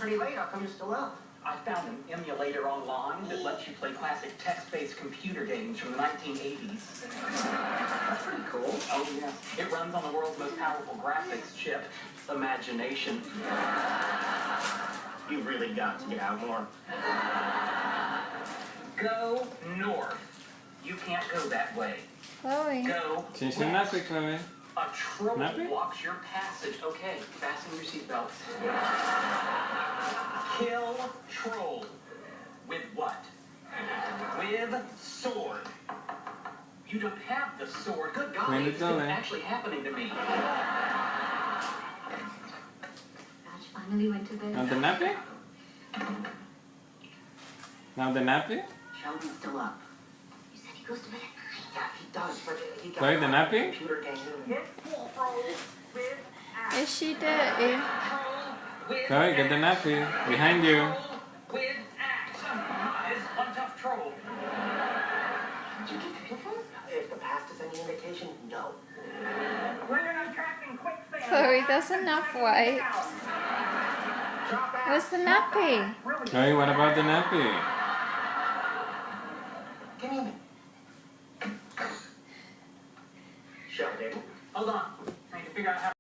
pretty late. How come you're still up? I found an emulator online that lets you play classic text-based computer games from the 1980s. That's pretty cool. Oh, yeah. It runs on the world's most powerful graphics chip, Imagination. You really got to get out more. Go north. You can't go that way. Chloe. Go Change the nappy, Chloe. A troll Nappy? blocks your passage. Okay, fasten your seatbelts. Kill troll. With what? With sword. You don't have the sword. Good God, Clean the it's door, eh? actually happening to me. Raj finally went to bed. Now the nappy? Now the nappy? Sheldon's still up. You said he goes to bed at 9. Yeah, he does, but he got Chloe, the nappy? computer game. Is she dirty? Chloe, get the nappy. Behind you. With axe. It's one tough troll. Did you get the picture? If the past is any indication, no. Chloe, there's enough wipes. Where's the nappy? Chloe, what about the nappy? Give me a minute. Sheldon. Hold on. I need to figure out how